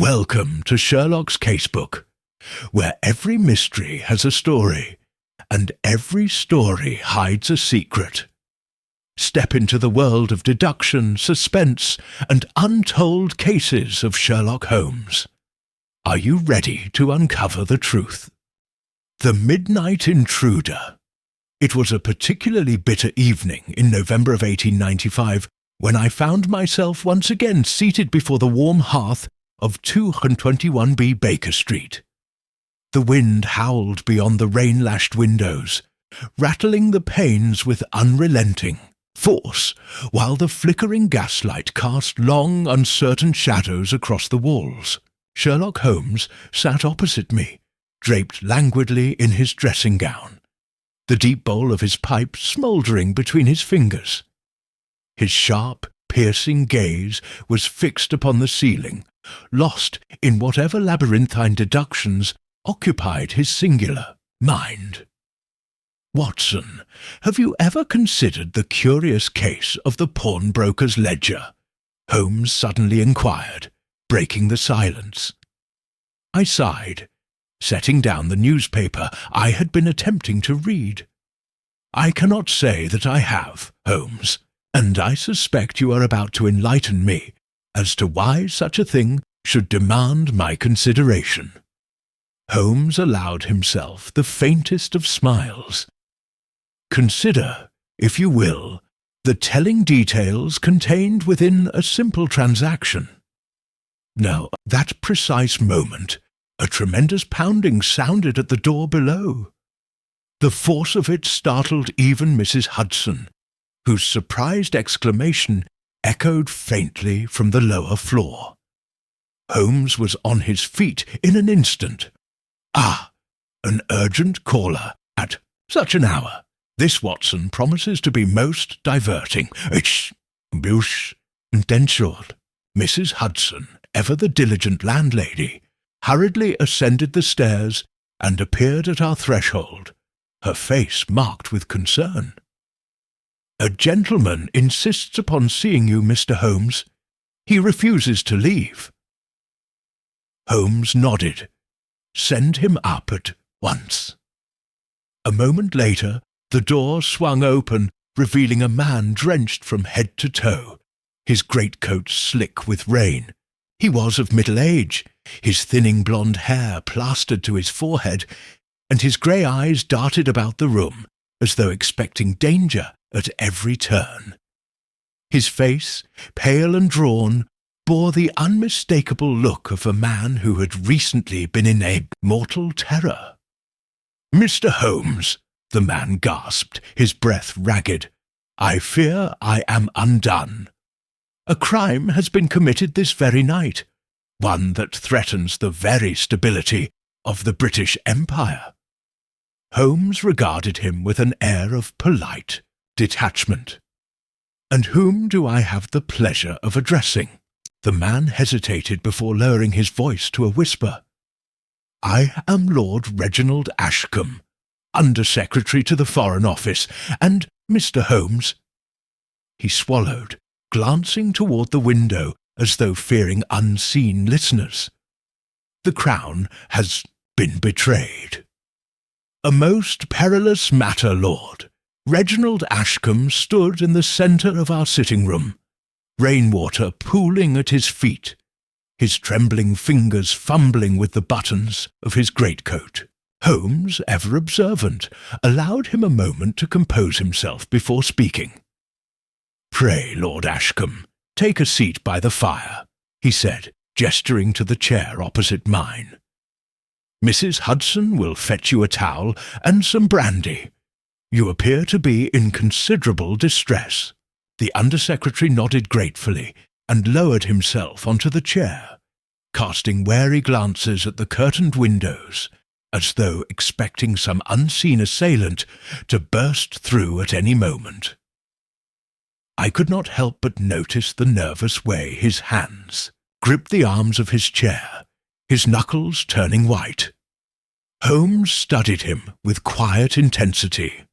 Welcome to Sherlock's Casebook, where every mystery has a story, and every story hides a secret. Step into the world of deduction, suspense, and untold cases of Sherlock Holmes. Are you ready to uncover the truth? The Midnight Intruder. It was a particularly bitter evening in November of 1895 when I found myself once again seated before the warm hearth of 221B Baker Street. The wind howled beyond the rain-lashed windows, rattling the panes with unrelenting force, while the flickering gaslight cast long, uncertain shadows across the walls. Sherlock Holmes sat opposite me, draped languidly in his dressing gown, the deep bowl of his pipe smouldering between his fingers. His sharp, piercing gaze was fixed upon the ceiling, lost in whatever labyrinthine deductions occupied his singular mind. "Watson, have you ever considered the curious case of the pawnbroker's ledger?" Holmes suddenly inquired, breaking the silence. I sighed, setting down the newspaper I had been attempting to read. "I cannot say that I have, Holmes, and I suspect you are about to enlighten me as to why such a thing should demand my consideration." Holmes allowed himself the faintest of smiles. "Consider, if you will, the telling details contained within a simple transaction." Now, that precise moment, a tremendous pounding sounded at the door below. The force of it startled even Mrs. Hudson, whose surprised exclamation echoed faintly from the lower floor. Holmes was on his feet in an instant. "Ah, an urgent caller at such an hour. This, Watson, promises to be most diverting. It's bush intentioned." Mrs. Hudson, ever the diligent landlady, hurriedly ascended the stairs and appeared at our threshold, her face marked with concern. "A gentleman insists upon seeing you, Mr. Holmes. He refuses to leave." Holmes nodded. "Send him up at once." A moment later, the door swung open, revealing a man drenched from head to toe, his greatcoat slick with rain. He was of middle age, his thinning blonde hair plastered to his forehead, and his grey eyes darted about the room as though expecting danger at every turn. His face, pale and drawn, bore the unmistakable look of a man who had recently been in a mortal terror. "Mr. Holmes," the man gasped, his breath ragged, "I fear I am undone. A crime has been committed this very night, one that threatens the very stability of the British Empire." Holmes regarded him with an air of polite detachment. "And whom do I have the pleasure of addressing?" The man hesitated before lowering his voice to a whisper. "I am Lord Reginald Ashcombe, Under-Secretary to the Foreign Office, and Mr. Holmes—" He swallowed, glancing toward the window as though fearing unseen listeners. "The Crown has been betrayed." "A most perilous matter, Lord." Reginald Ashcombe stood in the centre of our sitting-room, rainwater pooling at his feet, his trembling fingers fumbling with the buttons of his greatcoat. Holmes, ever observant, allowed him a moment to compose himself before speaking. "Pray, Lord Ashcombe, take a seat by the fire," he said, gesturing to the chair opposite mine. "Mrs. Hudson will fetch you a towel and some brandy. You appear to be in considerable distress." The Under-Secretary nodded gratefully and lowered himself onto the chair, casting wary glances at the curtained windows, as though expecting some unseen assailant to burst through at any moment. I could not help but notice the nervous way his hands gripped the arms of his chair, his knuckles turning white. Holmes studied him with quiet intensity.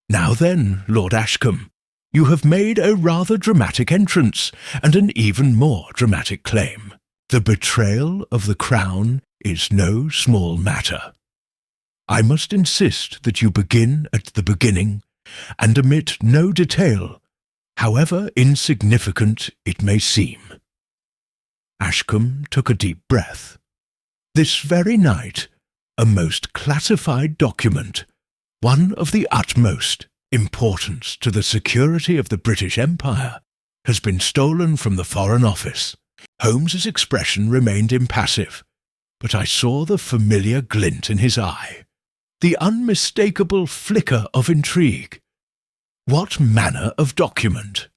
"Now then, Lord Ashcombe, you have made a rather dramatic entrance, and an even more dramatic claim. The betrayal of the crown is no small matter. I must insist that you begin at the beginning and omit no detail, however insignificant it may seem." Ashcombe took a deep breath. This very night, a most classified document, one of the utmost importance to the security of the British Empire, has been stolen from the Foreign Office. Holmes's expression remained impassive, but I saw the familiar glint in his eye, the unmistakable flicker of intrigue. "What manner of document?"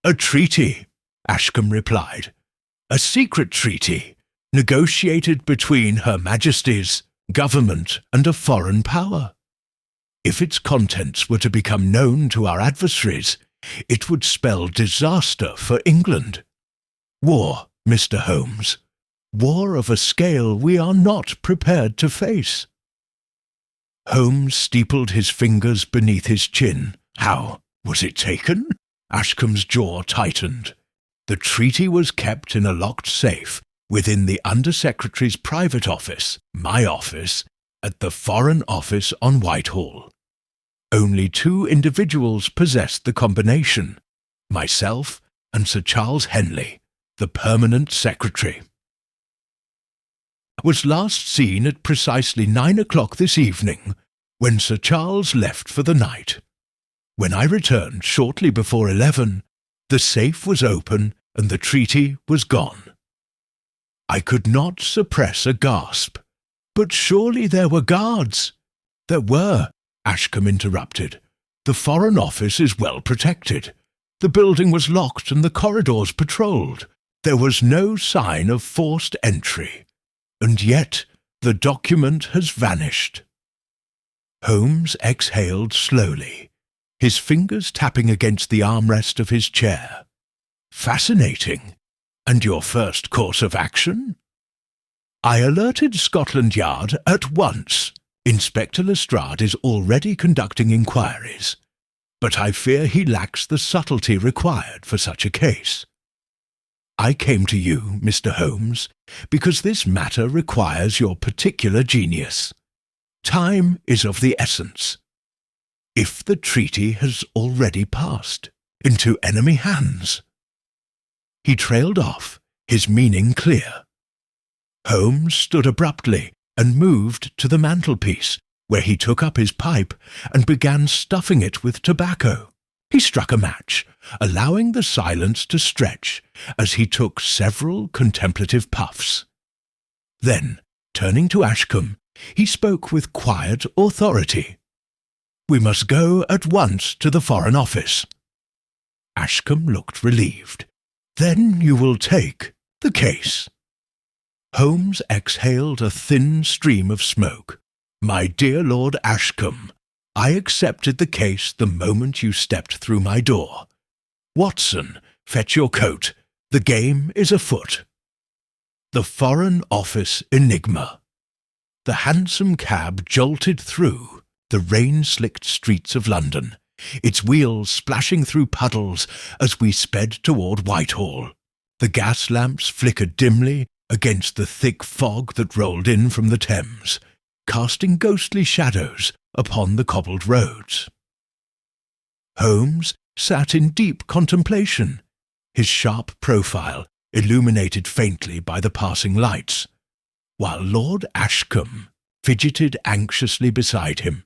"A treaty," Ashcombe replied. "A secret treaty, negotiated between Her Majesty's government and a foreign power. If its contents were to become known to our adversaries, it would spell disaster for England. War, Mr. Holmes. War of a scale we are not prepared to face." Holmes steepled his fingers beneath his chin. "How was it taken?" Ashcombe's jaw tightened. "The treaty was kept in a locked safe within the Under-Secretary's private office, my office, at the Foreign Office on Whitehall. Only 2 individuals possessed the combination, myself and Sir Charles Henley, the permanent secretary. Was last seen at precisely 9 o'clock this evening, when Sir Charles left for the night. When I returned shortly before 11, the safe was open and the treaty was gone." I could not suppress a gasp. "But surely there were guards." "There were," Ashcombe interrupted. "The Foreign Office is well protected. The building was locked and the corridors patrolled. There was no sign of forced entry. And yet the document has vanished." Holmes exhaled slowly, his fingers tapping against the armrest of his chair. "Fascinating. And your first course of action?" "I alerted Scotland Yard at once. Inspector Lestrade is already conducting inquiries, but I fear he lacks the subtlety required for such a case. I came to you, Mr. Holmes, because this matter requires your particular genius. Time is of the essence. If the treaty has already passed into enemy hands—" He trailed off, his meaning clear. Holmes stood abruptly and moved to the mantelpiece, where he took up his pipe and began stuffing it with tobacco. He struck a match, allowing the silence to stretch as he took several contemplative puffs. Then, turning to Ashcombe, he spoke with quiet authority. "We must go at once to the Foreign Office." Ashcombe looked relieved. "Then you will take the case." Holmes exhaled a thin stream of smoke. "My dear Lord Ashcombe, I accepted the case the moment you stepped through my door. Watson, fetch your coat. The game is afoot." The Foreign Office enigma. The hansom cab jolted through the rain-slicked streets of London, its wheels splashing through puddles as we sped toward Whitehall. The gas lamps flickered dimly against the thick fog that rolled in from the Thames, casting ghostly shadows upon the cobbled roads. Holmes sat in deep contemplation, his sharp profile illuminated faintly by the passing lights, while Lord Ashcombe fidgeted anxiously beside him.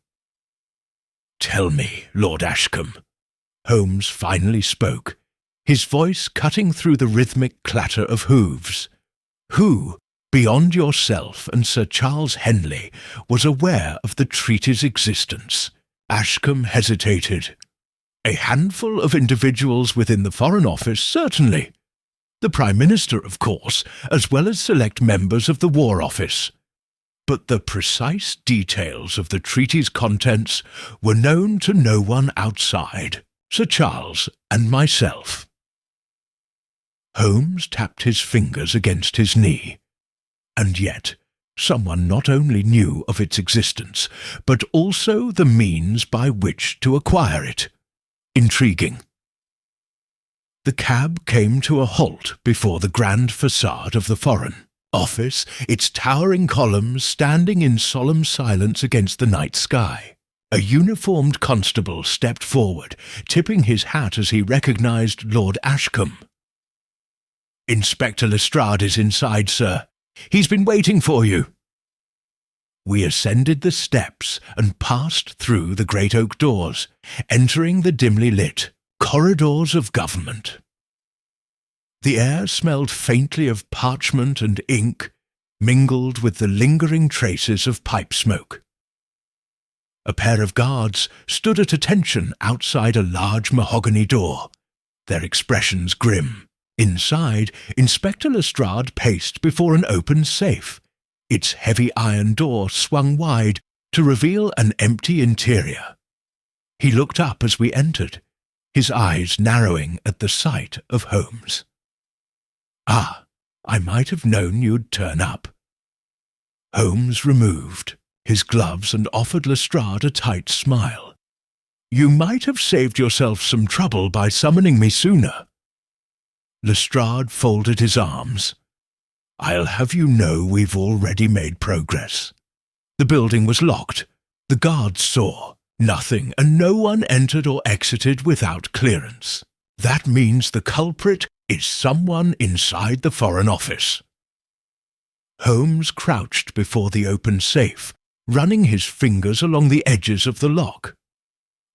"Tell me, Lord Ashcombe," Holmes finally spoke, his voice cutting through the rhythmic clatter of hooves, "who, beyond yourself and Sir Charles Henley, was aware of the treaty's existence?" Ashcombe hesitated. "A handful of individuals within the Foreign Office, certainly. The Prime Minister, of course, as well as select members of the War Office. But the precise details of the treaty's contents were known to no one outside Sir Charles and myself." Holmes tapped his fingers against his knee. And yet, someone not only knew of its existence, but also the means by which to acquire it. Intriguing. The cab came to a halt before the grand facade of the Foreign Office, its towering columns standing in solemn silence against the night sky. A uniformed constable stepped forward, tipping his hat as he recognized Lord Ashcombe. "Inspector Lestrade is inside, sir. He's been waiting for you." We ascended the steps and passed through the great oak doors, entering the dimly lit corridors of government. The air smelled faintly of parchment and ink, mingled with the lingering traces of pipe smoke. A pair of guards stood at attention outside a large mahogany door, their expressions grim. Inside, Inspector Lestrade paced before an open safe. Its heavy iron door swung wide to reveal an empty interior. He looked up as we entered, his eyes narrowing at the sight of Holmes. "Ah, I might have known you'd turn up." Holmes removed his gloves and offered Lestrade a tight smile. "You might have saved yourself some trouble by summoning me sooner." Lestrade folded his arms. "I'll have you know we've already made progress. The building was locked. The guards saw nothing, and no one entered or exited without clearance. That means the culprit is someone inside the Foreign Office." Holmes crouched before the open safe, running his fingers along the edges of the lock.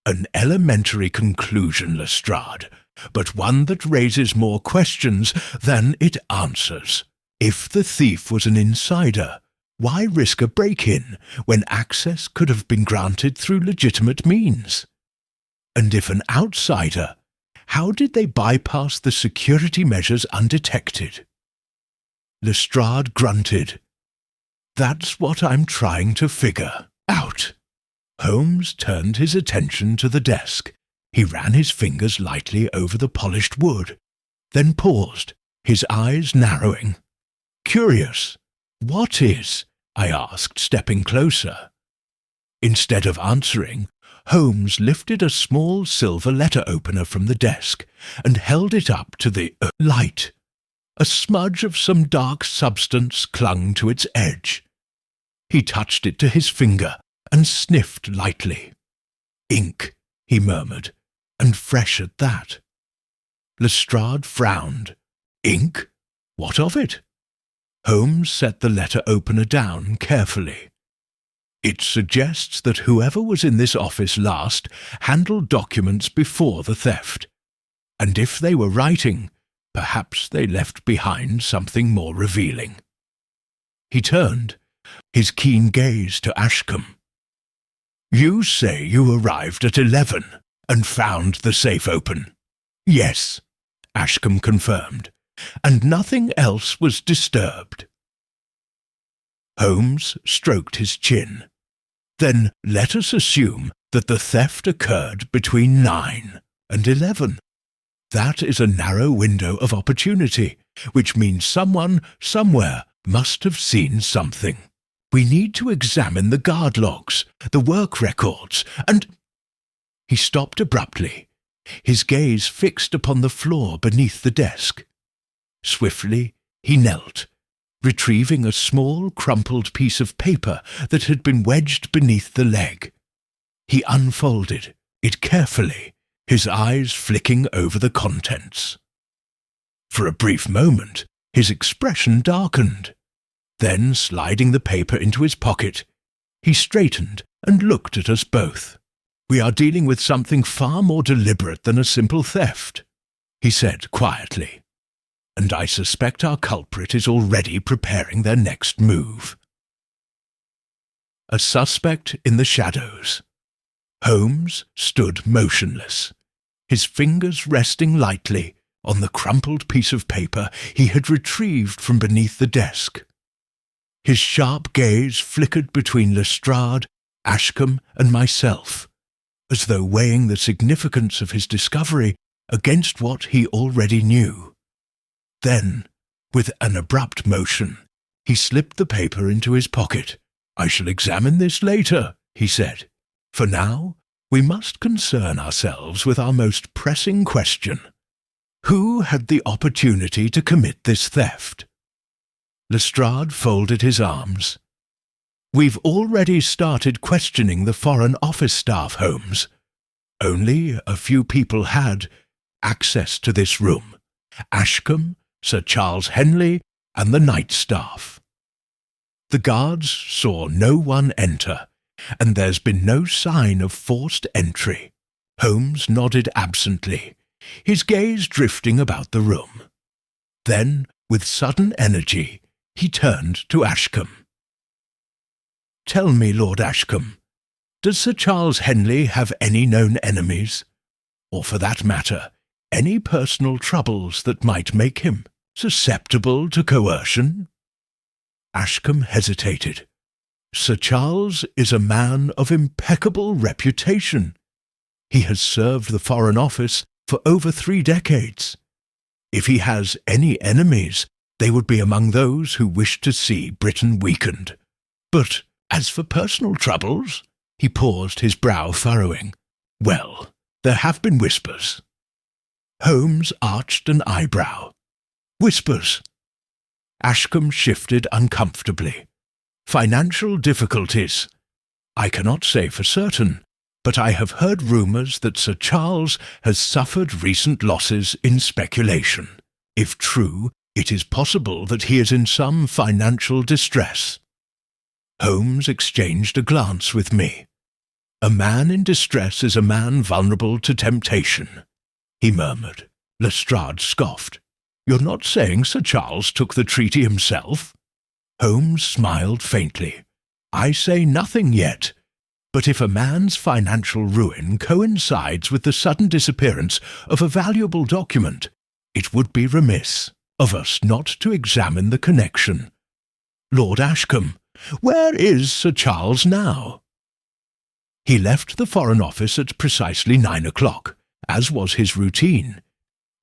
"An elementary conclusion, Lestrade, but one that raises more questions than it answers. If the thief was an insider, why risk a break-in when access could have been granted through legitimate means? And if an outsider, how did they bypass the security measures undetected?" Lestrade grunted. "That's what I'm trying to figure out." Holmes turned his attention to the desk. He ran his fingers lightly over the polished wood, then paused, his eyes narrowing. "Curious. What is?" I asked, stepping closer. Instead of answering, Holmes lifted a small silver letter opener from the desk and held it up to the light. A smudge of some dark substance clung to its edge. He touched it to his finger and sniffed lightly. "Ink," he murmured, "and fresh at that." Lestrade frowned. "Ink? What of it?" Holmes set the letter opener down carefully. "It suggests that whoever was in this office last handled documents before the theft. And if they were writing, perhaps they left behind something more revealing." He turned, his keen gaze to Ashcombe. "You say you arrived at 11 and found the safe open?" "Yes," Ashcombe confirmed, "and nothing else was disturbed." Holmes stroked his chin. "Then let us assume that the theft occurred between 9 and 11. That is a narrow window of opportunity, which means someone, somewhere, must have seen something. We need to examine the guard logs, the work records, and—" He stopped abruptly, his gaze fixed upon the floor beneath the desk. Swiftly he knelt, retrieving a small crumpled piece of paper that had been wedged beneath the leg. He unfolded it carefully, his eyes flicking over the contents. For a brief moment, his expression darkened. Then, sliding the paper into his pocket, he straightened and looked at us both. "We are dealing with something far more deliberate than a simple theft," he said quietly. "And I suspect our culprit is already preparing their next move." A suspect in the shadows. Holmes stood motionless, his fingers resting lightly on the crumpled piece of paper he had retrieved from beneath the desk. His sharp gaze flickered between Lestrade, Ashcombe, and myself, as though weighing the significance of his discovery against what he already knew. Then, with an abrupt motion, he slipped the paper into his pocket. "I shall examine this later," he said. "For now, we must concern ourselves with our most pressing question. Who had the opportunity to commit this theft? Lestrade folded his arms. We've already started questioning the Foreign Office staff, Holmes. Only a few people had access to this room. Ashcombe, Sir Charles Henley, and the night staff. The guards saw no one enter, and there's been no sign of forced entry. Holmes nodded absently, his gaze drifting about the room. Then, with sudden energy, he turned to Ashcombe. Tell me, Lord Ashcombe, does Sir Charles Henley have any known enemies? Or, for that matter, any personal troubles that might make him susceptible to coercion? Ashcombe hesitated. Sir Charles is a man of impeccable reputation. He has served the Foreign Office for over 3 decades. If he has any enemies, they would be among those who wish to see Britain weakened. But as for personal troubles, he paused, his brow furrowing. Well, there have been whispers. Holmes arched an eyebrow. Whispers. Ashcombe shifted uncomfortably. Financial difficulties. I cannot say for certain, but I have heard rumours that Sir Charles has suffered recent losses in speculation. If true, it is possible that he is in some financial distress. Holmes exchanged a glance with me. A man in distress is a man vulnerable to temptation, he murmured. Lestrade scoffed. You're not saying Sir Charles took the treaty himself? Holmes smiled faintly. I say nothing yet. But if a man's financial ruin coincides with the sudden disappearance of a valuable document, it would be remiss of us not to examine the connection. Lord Ashcombe, where is Sir Charles now? He left the Foreign Office at precisely 9 o'clock, as was his routine.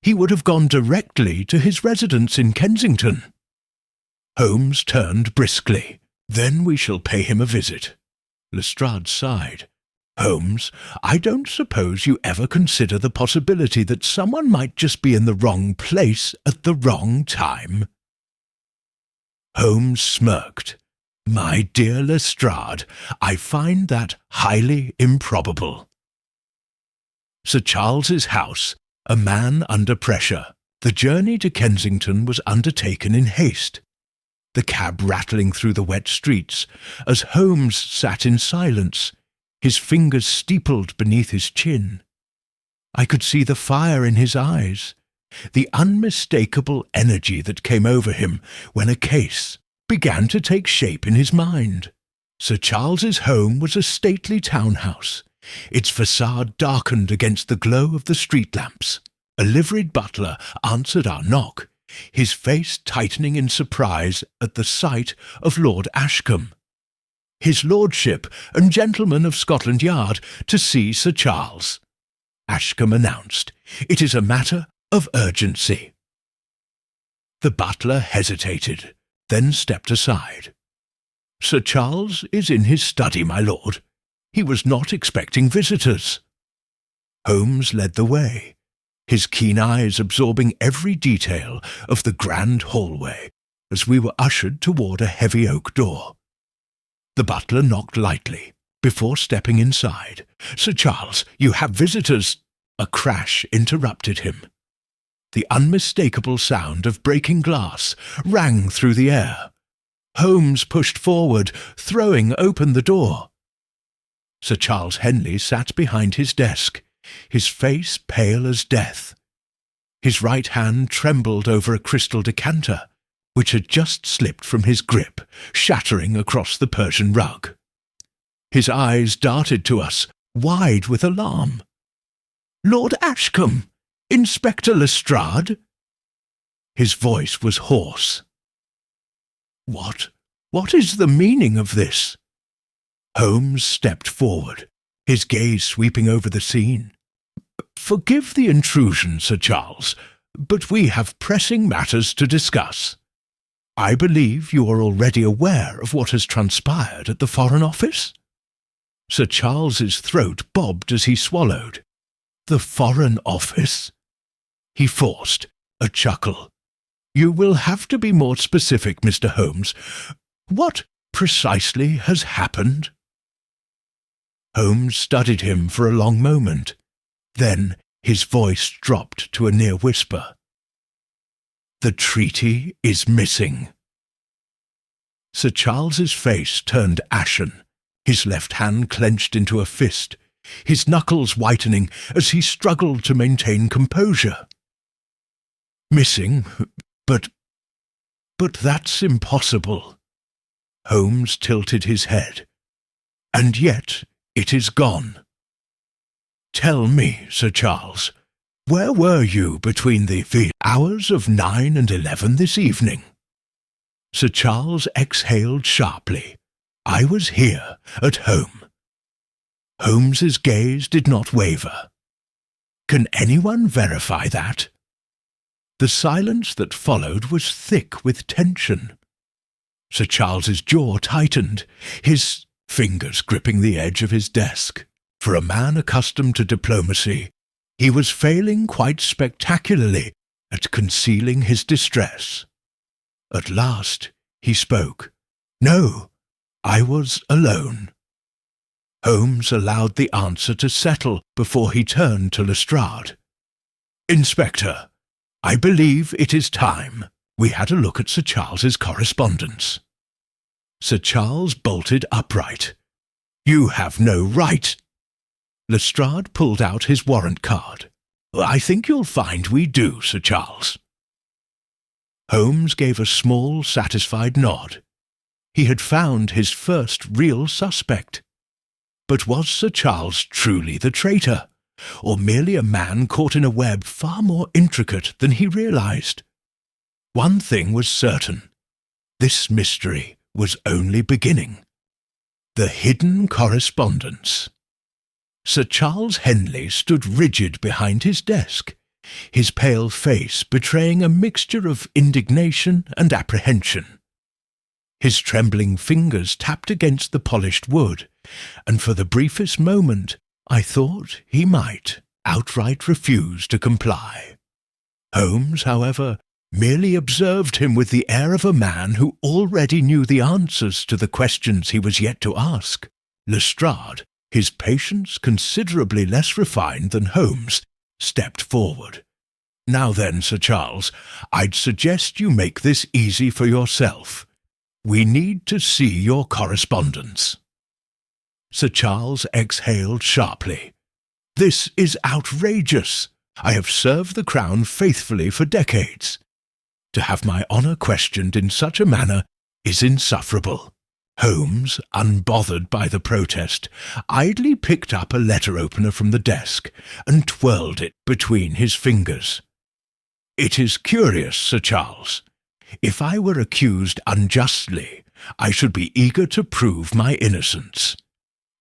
He would have gone directly to his residence in Kensington. Holmes turned briskly. Then we shall pay him a visit. Lestrade sighed. Holmes, I don't suppose you ever consider the possibility that someone might just be in the wrong place at the wrong time? Holmes smirked. My dear Lestrade, I find that highly improbable. Sir Charles's house, a man under pressure. The journey to Kensington was undertaken in haste. The cab rattling through the wet streets, as Holmes sat in silence, his fingers steepled beneath his chin. I could see the fire in his eyes, the unmistakable energy that came over him when a case began to take shape in his mind. Sir Charles's home was a stately townhouse, its facade darkened against the glow of the street lamps. A liveried butler answered our knock, his face tightening in surprise at the sight of Lord Ashcombe. His lordship and gentlemen of Scotland Yard to see Sir Charles. Ashcombe announced, It is a matter of urgency. The butler hesitated, then stepped aside. Sir Charles is in his study, my lord. He was not expecting visitors. Holmes led the way, his keen eyes absorbing every detail of the grand hallway as we were ushered toward a heavy oak door. The butler knocked lightly before stepping inside. Sir Charles, you have visitors. A crash interrupted him. The unmistakable sound of breaking glass rang through the air. Holmes pushed forward, throwing open the door. Sir Charles Henley sat behind his desk, his face pale as death. His right hand trembled over a crystal decanter, which had just slipped from his grip, shattering across the Persian rug. His eyes darted to us, wide with alarm. Lord Ashcombe! Inspector Lestrade! His voice was hoarse. What is the meaning of this? Holmes stepped forward, his gaze sweeping over the scene. Forgive the intrusion, Sir Charles, but we have pressing matters to discuss. I believe you are already aware of what has transpired at the Foreign Office? Sir Charles's throat bobbed as he swallowed. The Foreign Office? he forced a chuckle. "You will have to be more specific, Mr. Holmes. What precisely has happened?" Holmes studied him for a long moment. Then his voice dropped to a near whisper. "The treaty is missing." Sir Charles's face turned ashen, his left hand clenched into a fist, his knuckles whitening as he struggled to maintain composure. "Missing? But that's impossible." Holmes tilted his head. "And yet it is gone. Tell me, Sir Charles, where were you between the hours of 9 and 11 this evening?" Sir Charles exhaled sharply. "I was here, at home." Holmes's gaze did not waver. "Can anyone verify that?" The silence that followed was thick with tension. Sir Charles's jaw tightened, his fingers gripping the edge of his desk. For a man accustomed to diplomacy, he was failing quite spectacularly at concealing his distress. At last he spoke. "No, I was alone." Holmes allowed the answer to settle before he turned to Lestrade. "Inspector, I believe it is time we had a look at Sir Charles's correspondence." Sir Charles bolted upright. "You have no right." Lestrade pulled out his warrant card. "I think you'll find we do, Sir Charles." Holmes gave a small, satisfied nod. He had found his first real suspect. But was Sir Charles truly the traitor, or merely a man caught in a web far more intricate than he realized? One thing was certain. This mystery was only beginning. The hidden correspondence. Sir Charles Henley stood rigid behind his desk, his pale face betraying a mixture of indignation and apprehension. His trembling fingers tapped against the polished wood, and for the briefest moment I thought he might outright refuse to comply. Holmes, however, merely observed him with the air of a man who already knew the answers to the questions he was yet to ask. Lestrade, his patience considerably less refined than Holmes, stepped forward. "Now then, Sir Charles, I'd suggest you make this easy for yourself. We need to see your correspondence." Sir Charles exhaled sharply. "This is outrageous. I have served the Crown faithfully for decades. To have my honour questioned in such a manner is insufferable." Holmes, unbothered by the protest, idly picked up a letter opener from the desk and twirled it between his fingers. "It is curious, Sir Charles. If I were accused unjustly, I should be eager to prove my innocence.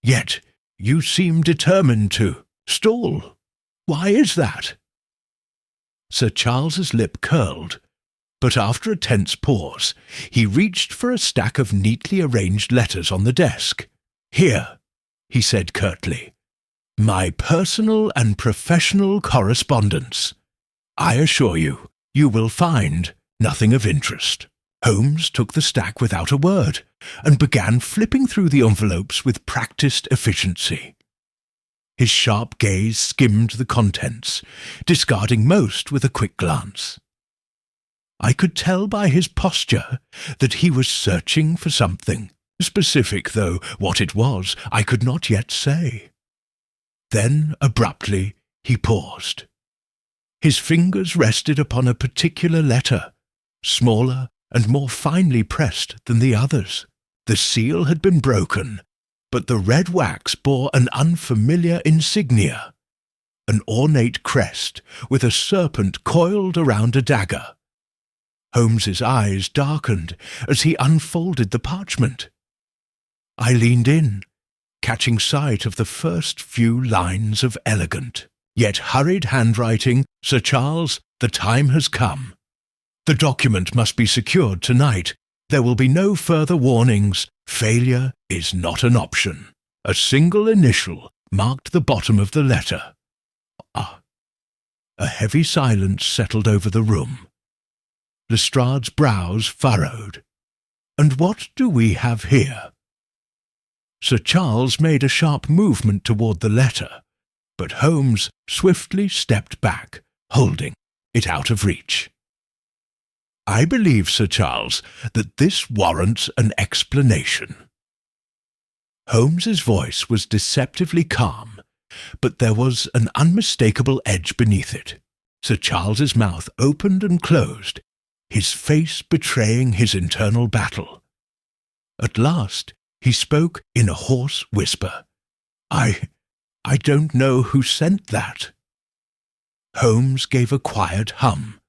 Yet you seem determined to stall. Why is that?" Sir Charles's lip curled, but after a tense pause, he reached for a stack of neatly arranged letters on the desk. "Here," he said curtly, "my personal and professional correspondence. I assure you, you will find nothing of interest." Holmes took the stack without a word, and began flipping through the envelopes with practised efficiency. His sharp gaze skimmed the contents, discarding most with a quick glance. I could tell by his posture that he was searching for something, specific though what it was I could not yet say. Then, abruptly, he paused. His fingers rested upon a particular letter, smaller and more finely pressed than the others. The seal had been broken, but the red wax bore an unfamiliar insignia, an ornate crest with a serpent coiled around a dagger. Holmes's eyes darkened as he unfolded the parchment. I leaned in, catching sight of the first few lines of elegant, yet hurried handwriting. "Sir Charles, the time has come. The document must be secured tonight. There will be no further warnings. Failure is not an option." A single initial marked the bottom of the letter. A heavy silence settled over the room. Lestrade's brows furrowed. "And what do we have here?" Sir Charles made a sharp movement toward the letter, but Holmes swiftly stepped back, holding it out of reach. "I believe, Sir Charles, that this warrants an explanation." Holmes's voice was deceptively calm, but there was an unmistakable edge beneath it. Sir Charles's mouth opened and closed, his face betraying his internal battle. At last he spoke in a hoarse whisper. I don't know who sent that." Holmes gave a quiet hum,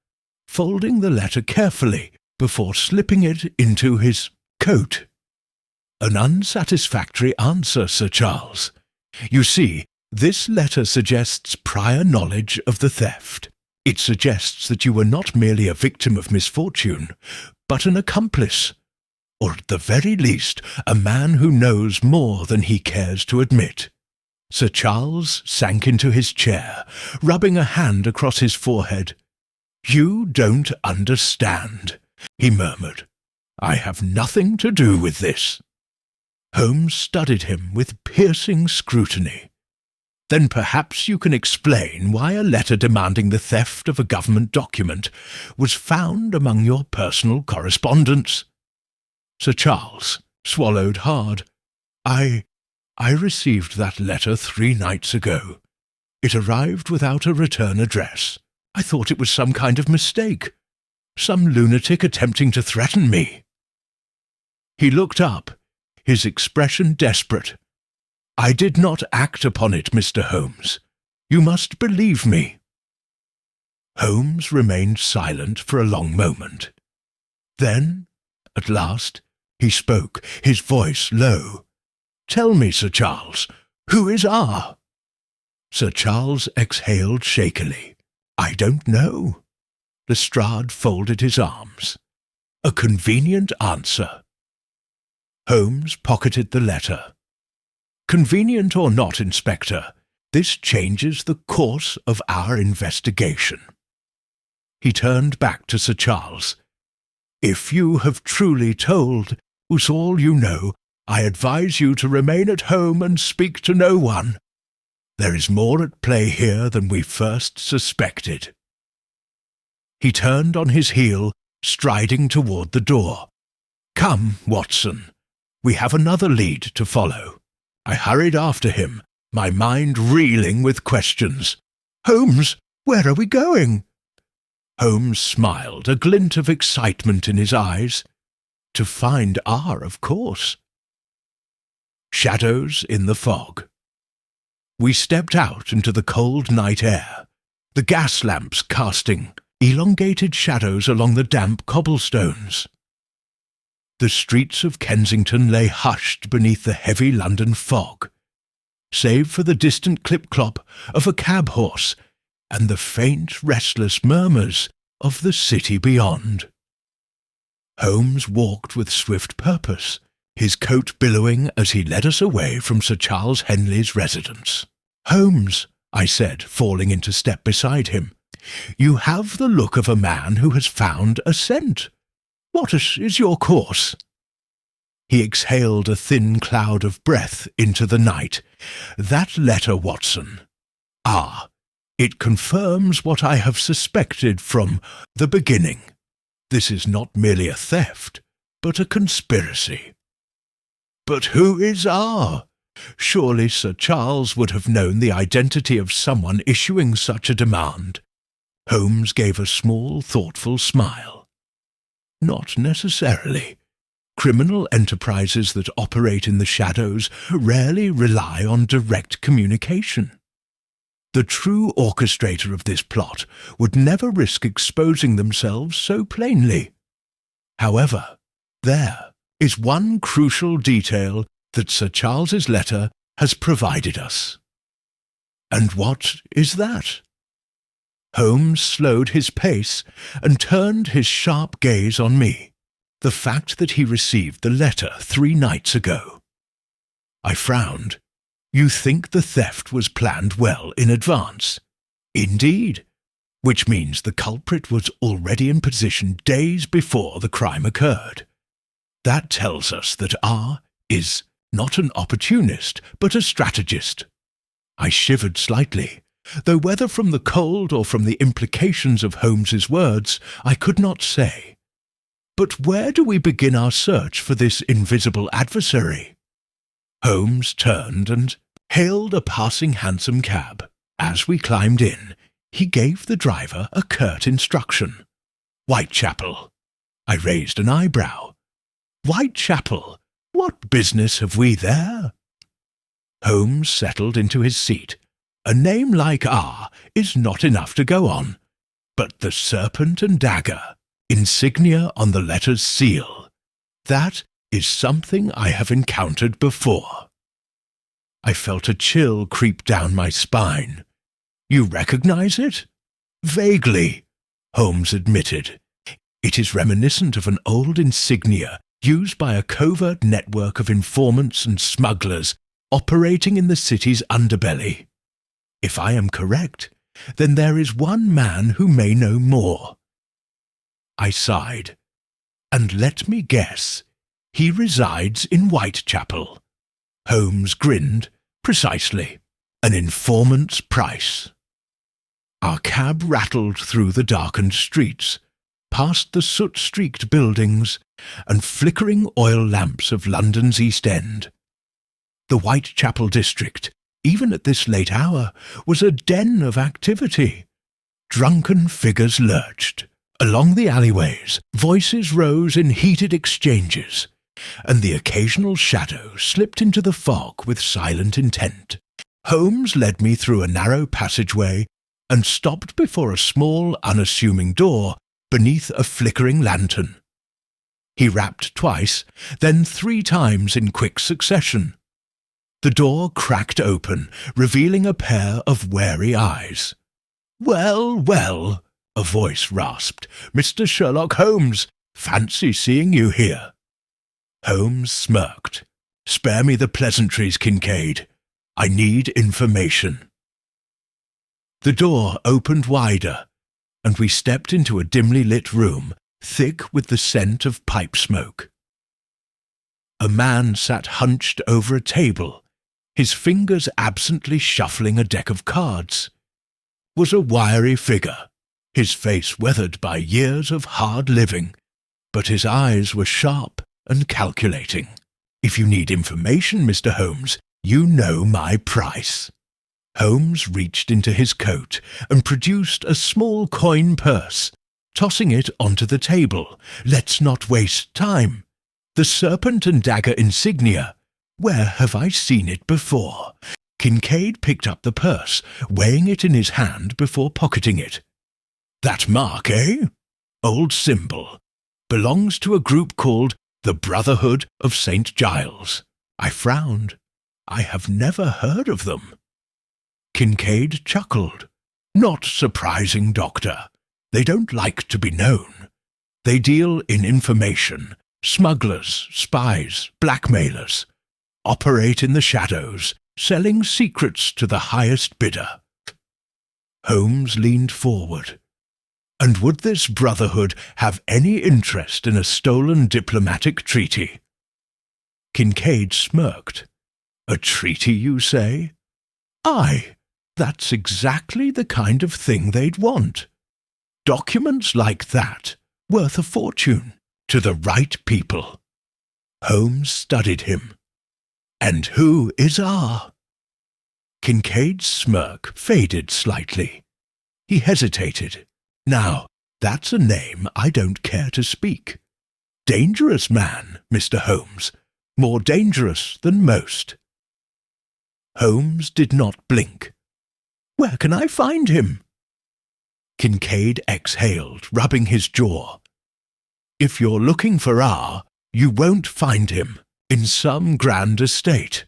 folding the letter carefully before slipping it into his coat. "An unsatisfactory answer, Sir Charles. You see, this letter suggests prior knowledge of the theft. It suggests that you were not merely a victim of misfortune, but an accomplice, or at the very least a man who knows more than he cares to admit." Sir Charles sank into his chair, rubbing a hand across his forehead. "You don't understand," he murmured. "I have nothing to do with this." Holmes studied him with piercing scrutiny. "Then perhaps you can explain why a letter demanding the theft of a government document was found among your personal correspondence." Sir Charles swallowed hard. I received that letter 3 nights ago. It arrived without a return address. I thought it was some kind of mistake, some lunatic attempting to threaten me." He looked up, his expression desperate. "I did not act upon it, Mr. Holmes. You must believe me." Holmes remained silent for a long moment. Then, at last, he spoke, his voice low. "Tell me, Sir Charles, who is R?" Sir Charles exhaled shakily. "I don't know." Lestrade folded his arms. "A convenient answer." Holmes pocketed the letter. "Convenient or not, Inspector, this changes the course of our investigation." He turned back to Sir Charles. "If you have truly told us all you know, I advise you to remain at home and speak to no one. There is more at play here than we first suspected." He turned on his heel, striding toward the door. "Come, Watson. We have another lead to follow." I hurried after him, my mind reeling with questions. "Holmes, where are we going?" Holmes smiled, a glint of excitement in his eyes. "To find R, of course." Shadows in the fog. We stepped out into the cold night air, the gas lamps casting elongated shadows along the damp cobblestones. The streets of Kensington lay hushed beneath the heavy London fog, save for the distant clip-clop of a cab-horse and the faint, restless murmurs of the city beyond. Holmes walked with swift purpose, his coat billowing as he led us away from Sir Charles Henley's residence. "Holmes," I said, falling into step beside him, "you have the look of a man who has found a scent. What is your course?" He exhaled a thin cloud of breath into the night. "That letter, Watson. It confirms what I have suspected from the beginning. This is not merely a theft, but a conspiracy." "But who is R? Surely Sir Charles would have known the identity of someone issuing such a demand." Holmes gave a small, thoughtful smile. "Not necessarily. Criminal enterprises that operate in the shadows rarely rely on direct communication. The true orchestrator of this plot would never risk exposing themselves so plainly. However, there is one crucial detail that Sir Charles's letter has provided us." "And what is that?" Holmes slowed his pace and turned his sharp gaze on me. "The fact that he received the letter 3 nights ago." I frowned. "You think the theft was planned well in advance?" "Indeed. which means the culprit was already in position days before the crime occurred. That tells us that R is not an opportunist, but a strategist. I shivered slightly, though whether from the cold or from the implications of Holmes's words, I could not say. But where do we begin our search for this invisible adversary? Holmes turned and hailed a passing hansom cab. As we climbed in, he gave the driver a curt instruction. "Whitechapel." I raised an eyebrow. "Whitechapel? What business have we there?" Holmes settled into his seat. A name like R is not enough to go on. But the serpent and dagger, insignia on the letter's seal, that is something I have encountered before. I felt a chill creep down my spine. "You recognize it?" "Vaguely," Holmes admitted. "It is reminiscent of an old insignia used by a covert network of informants and smugglers operating in the city's underbelly. If I am correct, then there is one man who may know more." I sighed. "And let me guess, he resides in Whitechapel." Holmes grinned. "Precisely. An informant's price." Our cab rattled through the darkened streets, past the soot-streaked buildings and flickering oil lamps of London's East End. The Whitechapel district, even at this late hour, was a den of activity. Drunken figures lurched. Along the alleyways, voices rose in heated exchanges, and the occasional shadow slipped into the fog with silent intent. Holmes led me through a narrow passageway and stopped before a small, unassuming door beneath a flickering lantern. He rapped twice, then 3 times in quick succession. The door cracked open, revealing a pair of wary eyes. "Well, well," a voice rasped. "Mr. Sherlock Holmes, fancy seeing you here." Holmes smirked. "Spare me the pleasantries, Kincaid. I need information." The door opened wider, and we stepped into a dimly lit room, thick with the scent of pipe smoke. A man sat hunched over a table, his fingers absently shuffling a deck of cards. Was a wiry figure, his face weathered by years of hard living, but his eyes were sharp and calculating. "If you need information, Mr. Holmes, you know my price." Holmes reached into his coat and produced a small coin purse, tossing it onto the table. "Let's not waste time. The serpent and dagger insignia. Where have I seen it before?" Kincaid picked up the purse, weighing it in his hand before pocketing it. "That mark, eh? Old symbol. Belongs to a group called the Brotherhood of St. Giles." I frowned. "I have never heard of them." Kincaid chuckled. "Not surprising, Doctor. They don't like to be known. They deal in information. Smugglers, spies, blackmailers. Operate in the shadows, selling secrets to the highest bidder." Holmes leaned forward. "And would this brotherhood have any interest in a stolen diplomatic treaty?" Kincaid smirked. "A treaty, you say?" "Aye. That's exactly the kind of thing they'd want. Documents like that, worth a fortune, to the right people." Holmes studied him. "And who is R?" Kincaid's smirk faded slightly. He hesitated. "Now, that's a name I don't care to speak. Dangerous man, Mr. Holmes. More dangerous than most." Holmes did not blink. "Where can I find him?" Kincaid exhaled, rubbing his jaw. "If you're looking for R, you won't find him in some grand estate.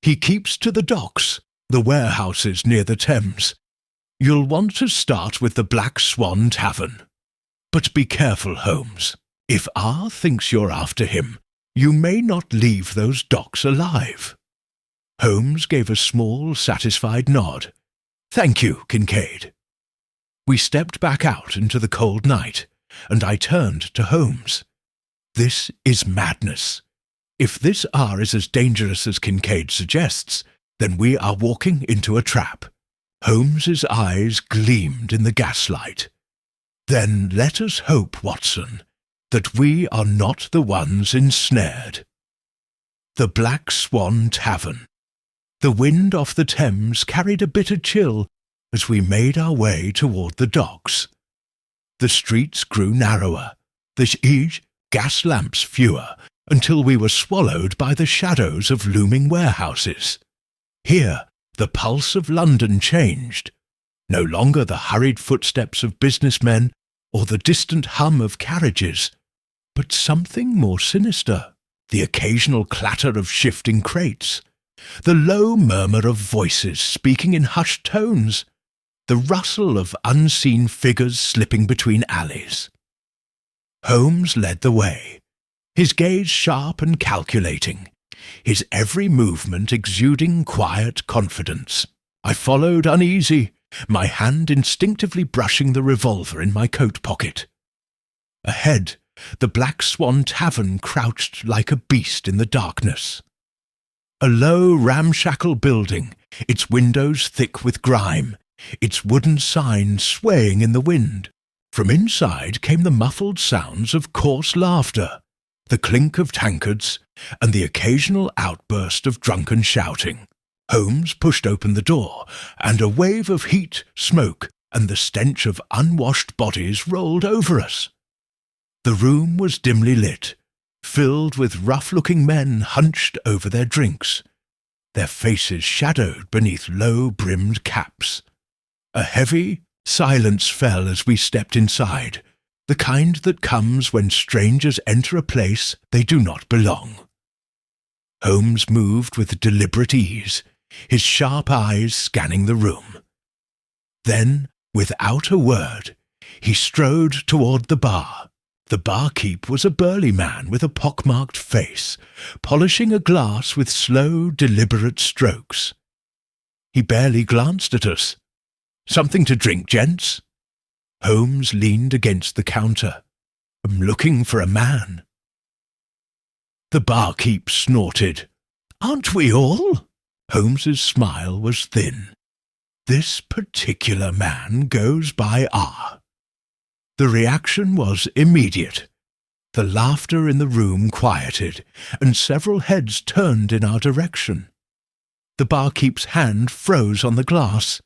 He keeps to the docks, the warehouses near the Thames. You'll want to start with the Black Swan Tavern. But be careful, Holmes. If R thinks you're after him, you may not leave those docks alive." Holmes gave a small, satisfied nod. "Thank you, Kincaid." We stepped back out into the cold night, and I turned to Holmes. This is madness. If this hour is as dangerous as Kincaid suggests, then we are walking into a trap. Holmes's eyes gleamed in the gaslight. Then let us hope, Watson, that we are not the ones ensnared. The Black Swan Tavern. The wind off the Thames carried a bitter chill as we made our way toward the docks. The streets grew narrower, the gas lamps fewer, until we were swallowed by the shadows of looming warehouses. Here the pulse of London changed. No longer the hurried footsteps of businessmen or the distant hum of carriages, but something more sinister, the occasional clatter of shifting crates, the low murmur of voices speaking in hushed tones, the rustle of unseen figures slipping between alleys. Holmes led the way, his gaze sharp and calculating, his every movement exuding quiet confidence. I followed uneasy, my hand instinctively brushing the revolver in my coat pocket. Ahead, the Black Swan Tavern crouched like a beast in the darkness. A low, ramshackle building, its windows thick with grime, its wooden sign swaying in the wind. From inside came the muffled sounds of coarse laughter, the clink of tankards, and the occasional outburst of drunken shouting. Holmes pushed open the door, and a wave of heat, smoke, and the stench of unwashed bodies rolled over us. The room was dimly lit, filled with rough-looking men hunched over their drinks, their faces shadowed beneath low-brimmed caps. A heavy silence fell as we stepped inside, the kind that comes when strangers enter a place they do not belong. Holmes moved with deliberate ease, his sharp eyes scanning the room. Then, without a word, he strode toward the bar. The barkeep was a burly man with a pockmarked face, polishing a glass with slow, deliberate strokes. He barely glanced at us. "Something to drink, gents?" Holmes leaned against the counter. "I'm looking for a man." The barkeep snorted. "Aren't we all?" Holmes's smile was thin. "This particular man goes by R." The reaction was immediate. The laughter in the room quieted, and several heads turned in our direction. The barkeep's hand froze on the glass.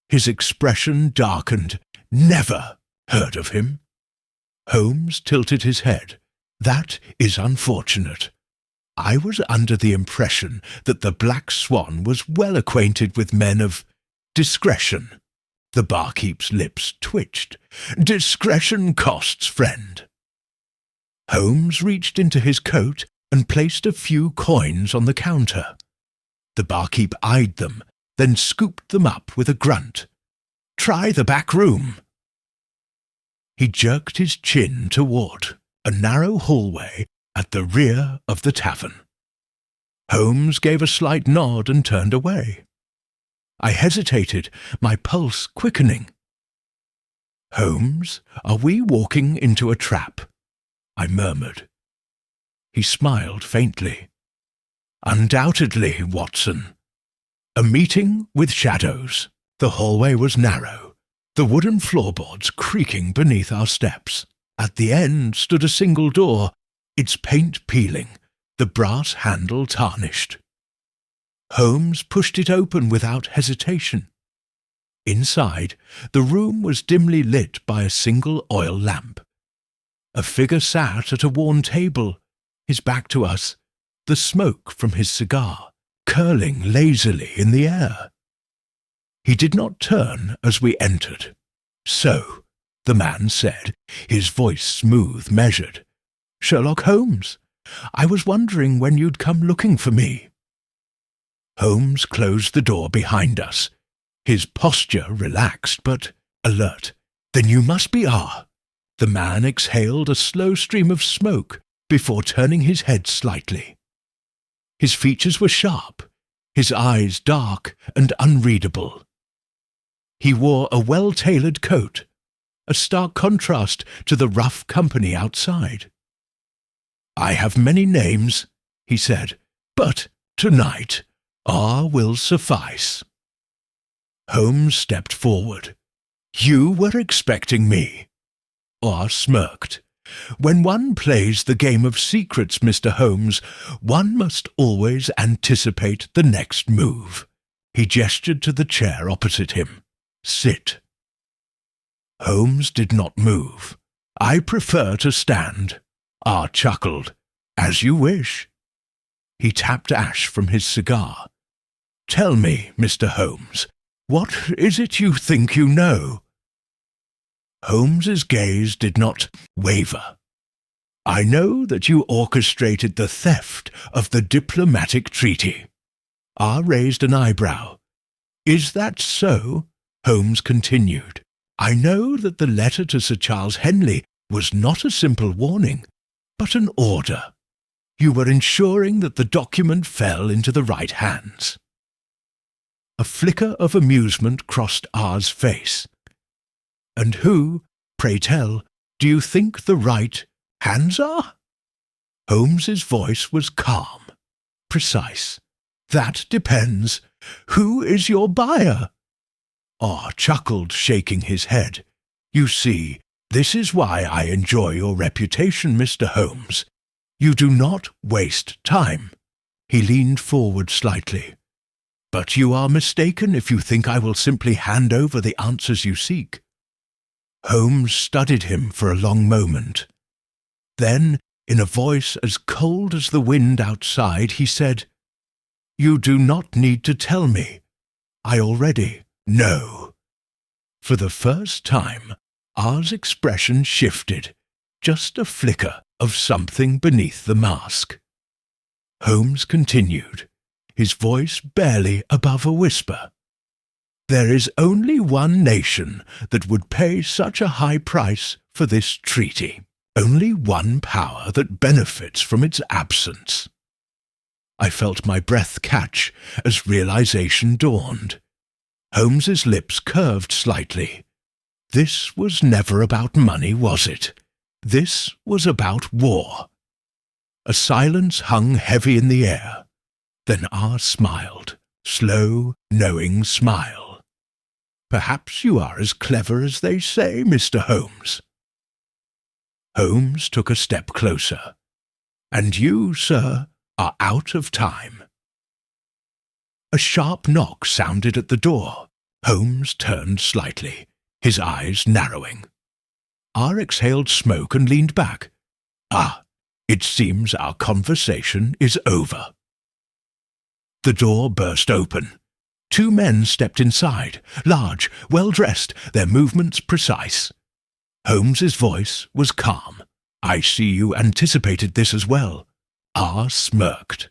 His expression darkened. "Never heard of him." Holmes tilted his head. "That is unfortunate. I was under the impression that the Black Swan was well acquainted with men of discretion." The barkeep's lips twitched. "Discretion costs, friend." Holmes reached into his coat and placed a few coins on the counter. The barkeep eyed them, then scooped them up with a grunt. "Try the back room." He jerked his chin toward a narrow hallway at the rear of the tavern. Holmes gave a slight nod and turned away. I hesitated, my pulse quickening. "Holmes, are we walking into a trap?" I murmured. He smiled faintly. "Undoubtedly, Watson. A meeting with shadows." The hallway was narrow, the wooden floorboards creaking beneath our steps. At the end stood a single door, its paint peeling, the brass handle tarnished. Holmes pushed it open without hesitation. Inside, the room was dimly lit by a single oil lamp. A figure sat at a worn table, his back to us, the smoke from his cigar curling lazily in the air. He did not turn as we entered. "So," the man said, his voice smooth, measured. "Sherlock Holmes, I was wondering when you'd come looking for me." Holmes closed the door behind us, his posture relaxed but alert. "Then you must be R." The man exhaled a slow stream of smoke before turning his head slightly. His features were sharp, his eyes dark and unreadable. He wore a well-tailored coat, a stark contrast to the rough company outside. "I have many names," he said, "but tonight R will suffice." Holmes stepped forward. "You were expecting me." R smirked. "When one plays the game of secrets, Mr. Holmes, one must always anticipate the next move." He gestured to the chair opposite him. "Sit." Holmes did not move. "I prefer to stand." R chuckled. "As you wish." He tapped ash from his cigar. "Tell me, Mr. Holmes, what is it you think you know?" Holmes's gaze did not waver. "I know that you orchestrated the theft of the diplomatic treaty." R raised an eyebrow. "Is that so?" Holmes continued. "I know that the letter to Sir Charles Henley was not a simple warning, but an order. You were ensuring that the document fell into the right hands." A flicker of amusement crossed R's face. "And who, pray tell, do you think the right hands are?" Holmes's voice was calm, precise. "That depends. Who is your buyer?" R chuckled, shaking his head. "You see, this is why I enjoy your reputation, Mr. Holmes. You do not waste time." He leaned forward slightly. "But you are mistaken if you think I will simply hand over the answers you seek." Holmes studied him for a long moment. Then, in a voice as cold as the wind outside, he said, "You do not need to tell me. I already know." For the first time, R's expression shifted, just a flicker of something beneath the mask. Holmes continued, his voice barely above a whisper. "There is only one nation that would pay such a high price for this treaty, only one power that benefits from its absence." I felt my breath catch as realization dawned. Holmes's lips curved slightly. This was never about money, was it? This was about war. A silence hung heavy in the air. Then R smiled, slow, knowing smile. "Perhaps you are as clever as they say, Mr. Holmes." Holmes took a step closer. "And you, sir, are out of time." A sharp knock sounded at the door. Holmes turned slightly, his eyes narrowing. R exhaled smoke and leaned back. "Ah, it seems our conversation is over." The door burst open. Two men stepped inside, large, well-dressed, their movements precise. Holmes's voice was calm. "I see you anticipated this as well." R smirked.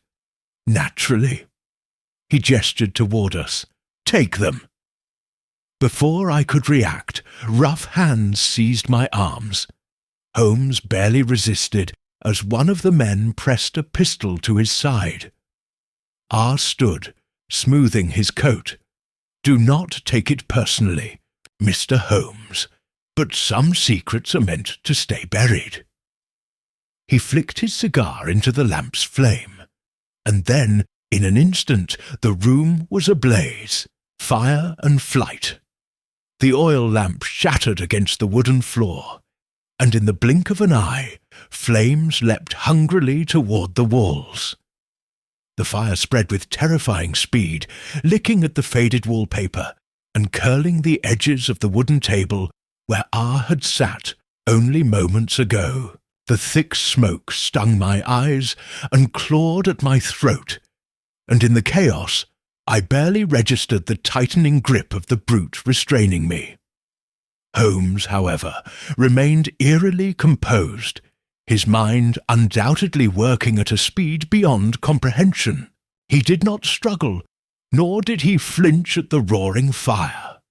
"Naturally." He gestured toward us. "Take them." Before I could react, rough hands seized my arms. Holmes barely resisted as one of the men pressed a pistol to his side. R stood, smoothing his coat. "Do not take it personally, Mr. Holmes, but some secrets are meant to stay buried." He flicked his cigar into the lamp's flame, and then, in an instant, the room was ablaze, fire and flight. The oil lamp shattered against the wooden floor, and in the blink of an eye, flames leapt hungrily toward the walls. The fire spread with terrifying speed, licking at the faded wallpaper and curling the edges of the wooden table where R had sat only moments ago. The thick smoke stung my eyes and clawed at my throat, and in the chaos I barely registered the tightening grip of the brute restraining me. Holmes, however, remained eerily composed, his mind undoubtedly working at a speed beyond comprehension. He did not struggle, nor did he flinch at the roaring fire.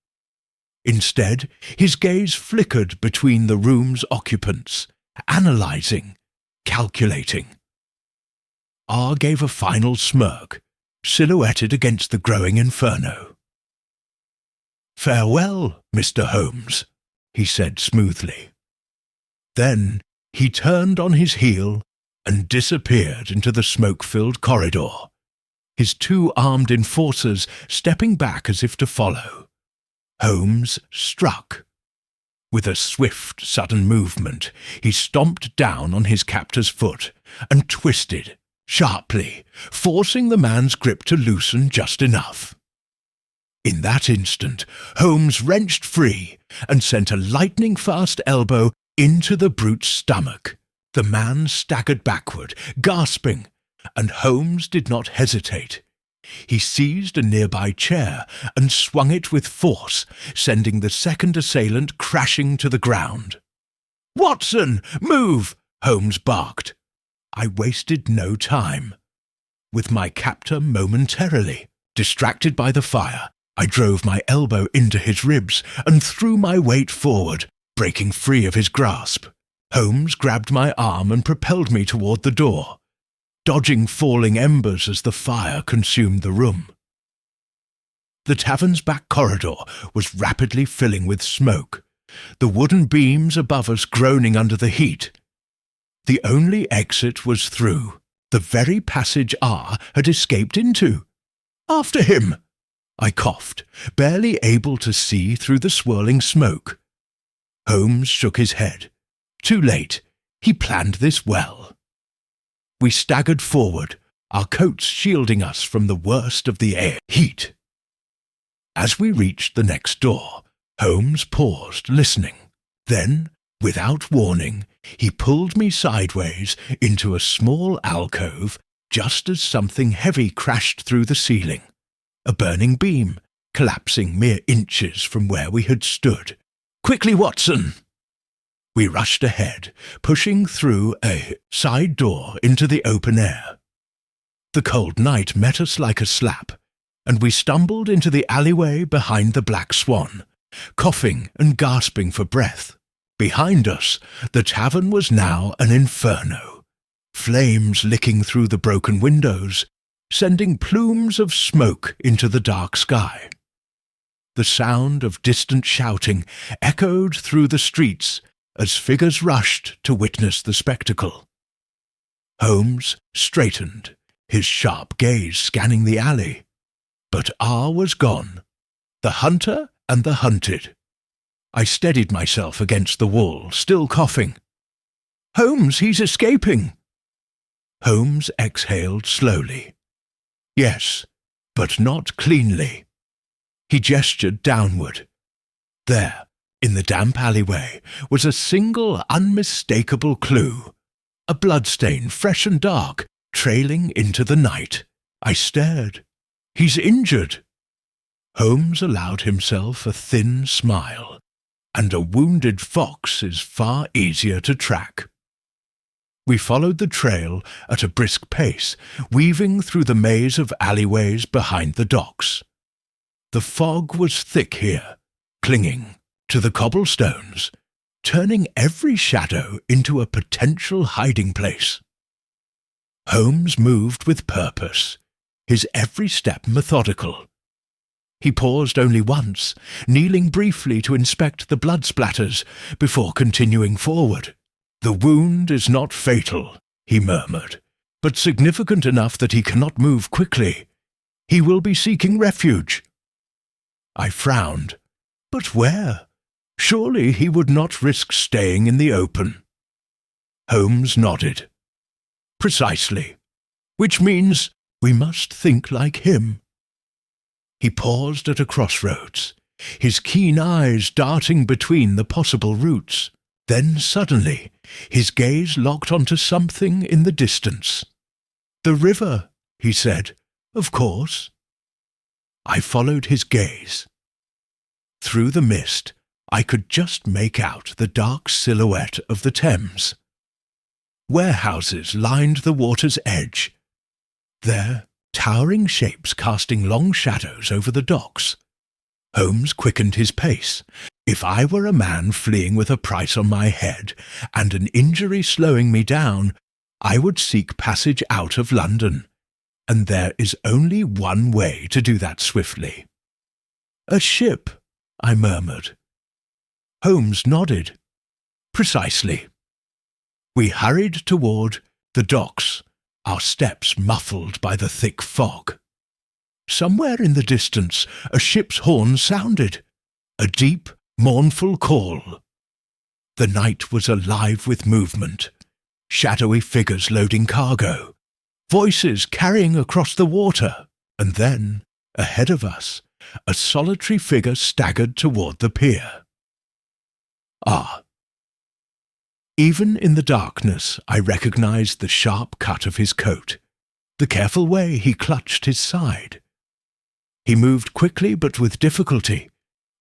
Instead, his gaze flickered between the room's occupants, analyzing, calculating. R gave a final smirk, silhouetted against the growing inferno. "Farewell, Mr. Holmes," he said smoothly. Then he turned on his heel and disappeared into the smoke-filled corridor, his two armed enforcers stepping back as if to follow. Holmes struck. With a swift, sudden movement, he stomped down on his captor's foot and twisted, sharply, forcing the man's grip to loosen just enough. In that instant, Holmes wrenched free and sent a lightning-fast elbow into the brute's stomach. The man staggered backward, gasping, and Holmes did not hesitate. He seized a nearby chair and swung it with force, sending the second assailant crashing to the ground. "Watson, move!" Holmes barked. I wasted no time. With my captor momentarily distracted by the fire, I drove my elbow into his ribs and threw my weight forward, breaking free of his grasp. Holmes grabbed my arm and propelled me toward the door, dodging falling embers as the fire consumed the room. The tavern's back corridor was rapidly filling with smoke, the wooden beams above us groaning under the heat. The only exit was through, the very passage R had escaped into. "After him!" I coughed, barely able to see through the swirling smoke. Holmes shook his head. Too late. He planned this well. We staggered forward, our coats shielding us from the worst of the air heat. As we reached the next door, Holmes paused, listening. Then, without warning, he pulled me sideways into a small alcove just as something heavy crashed through the ceiling, a burning beam, collapsing mere inches from where we had stood. "Quickly, Watson!" We rushed ahead, pushing through a side door into the open air. The cold night met us like a slap, and we stumbled into the alleyway behind the Black Swan, coughing and gasping for breath. Behind us, the tavern was now an inferno, flames licking through the broken windows, sending plumes of smoke into the dark sky. The sound of distant shouting echoed through the streets as figures rushed to witness the spectacle. Holmes straightened, his sharp gaze scanning the alley. But R was gone, the hunter and the hunted. I steadied myself against the wall, still coughing. "Holmes, he's escaping!" Holmes exhaled slowly. Yes, but not cleanly. He gestured downward. There, in the damp alleyway, was a single unmistakable clue, a bloodstain fresh and dark, trailing into the night. I stared. "He's injured." Holmes allowed himself a thin smile, and a wounded fox is far easier to track. We followed the trail at a brisk pace, weaving through the maze of alleyways behind the docks. The fog was thick here, clinging to the cobblestones, turning every shadow into a potential hiding place. Holmes moved with purpose, his every step methodical. He paused only once, kneeling briefly to inspect the blood splatters before continuing forward. "The wound is not fatal," he murmured, "but significant enough that he cannot move quickly. He will be seeking refuge." I frowned. But where? Surely he would not risk staying in the open. Holmes nodded. "Precisely. Which means we must think like him." He paused at a crossroads, his keen eyes darting between the possible routes. Then suddenly, his gaze locked onto something in the distance. "The river," he said. "Of course." I followed his gaze. Through the mist, I could just make out the dark silhouette of the Thames. Warehouses lined the water's edge. There, towering shapes casting long shadows over the docks. Holmes quickened his pace. If I were a man fleeing with a price on my head and an injury slowing me down, I would seek passage out of London, and there is only one way to do that swiftly. "A ship," I murmured. Holmes nodded. Precisely. We hurried toward the docks, our steps muffled by the thick fog. Somewhere in the distance a ship's horn sounded, a deep, mournful call. The night was alive with movement, shadowy figures loading cargo, voices carrying across the water, and then, ahead of us, a solitary figure staggered toward the pier. Ah! Even in the darkness I recognized the sharp cut of his coat, the careful way he clutched his side. He moved quickly but with difficulty,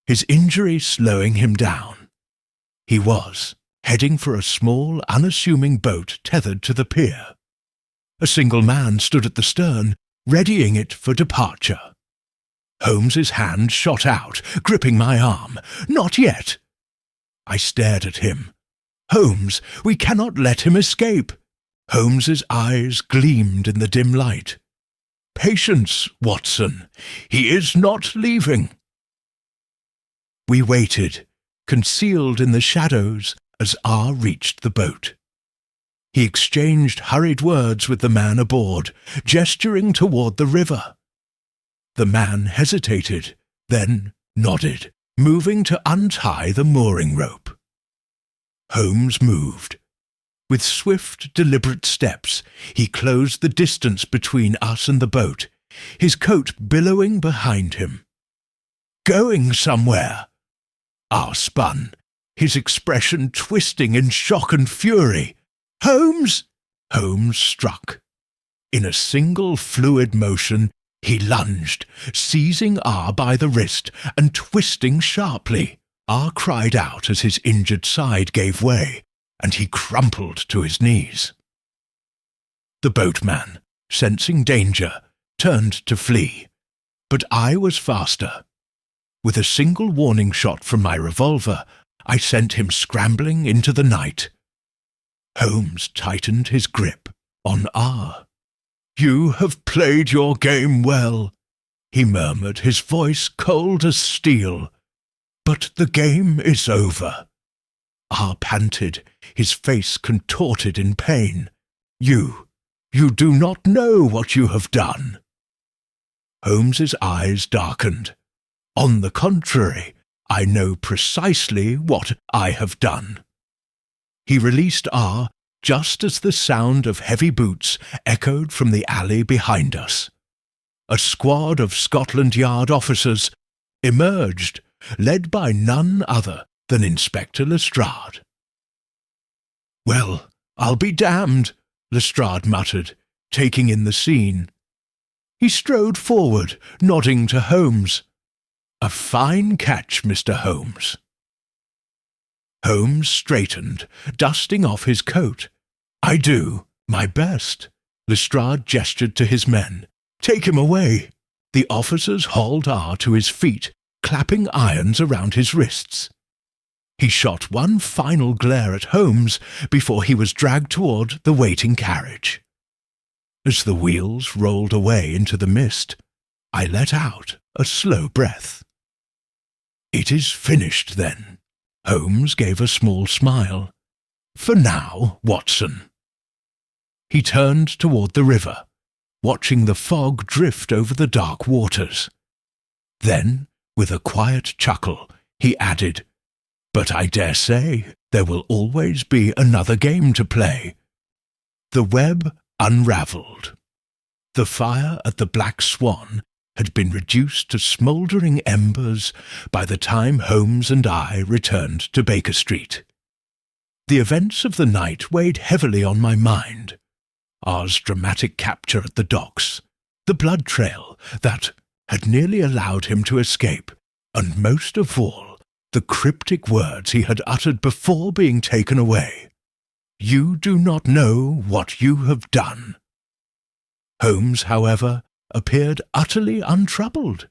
his injury slowing him down. He was heading for a small, unassuming boat tethered to the pier. A single man stood at the stern, readying it for departure. Holmes's hand shot out, gripping my arm. "Not yet!" I stared at him. "Holmes, we cannot let him escape!" Holmes's eyes gleamed in the dim light. "Patience, Watson. He is not leaving." We waited, concealed in the shadows, as R reached the boat. He exchanged hurried words with the man aboard, gesturing toward the river. The man hesitated, then nodded, moving to untie the mooring rope. Holmes moved. With swift, deliberate steps, he closed the distance between us and the boat, his coat billowing behind him. "Going somewhere!" R spun, his expression twisting in shock and fury. "Holmes!" Holmes struck. In a single fluid motion, he lunged, seizing R by the wrist and twisting sharply. R cried out as his injured side gave way, and he crumpled to his knees. The boatman, sensing danger, turned to flee, but I was faster. With a single warning shot from my revolver, I sent him scrambling into the night. Holmes tightened his grip on R. "You have played your game well," he murmured, his voice cold as steel. "But the game is over." R panted, his face contorted in pain. You do not know what you have done." Holmes's eyes darkened. "On the contrary, I know precisely what I have done." He released R just as the sound of heavy boots echoed from the alley behind us. A squad of Scotland Yard officers emerged, led by none other than Inspector Lestrade. "Well, I'll be damned," Lestrade muttered, taking in the scene. He strode forward, nodding to Holmes. "A fine catch, Mr. Holmes." Holmes straightened, dusting off his coat. "I do my best." Lestrade gestured to his men. "Take him away." The officers hauled R to his feet, clapping irons around his wrists. He shot one final glare at Holmes before he was dragged toward the waiting carriage. As the wheels rolled away into the mist, I let out a slow breath. "It is finished, then." Holmes gave a small smile. "For now, Watson." He turned toward the river, watching the fog drift over the dark waters. Then, with a quiet chuckle, he added, "But I dare say there will always be another game to play." The web unravelled. The fire at the Black Swan had been reduced to smouldering embers by the time Holmes and I returned to Baker Street. The events of the night weighed heavily on my mind. R's dramatic capture at the docks, the blood trail that had nearly allowed him to escape, and most of all, the cryptic words he had uttered before being taken away. "You do not know what you have done." Holmes, however, appeared utterly untroubled.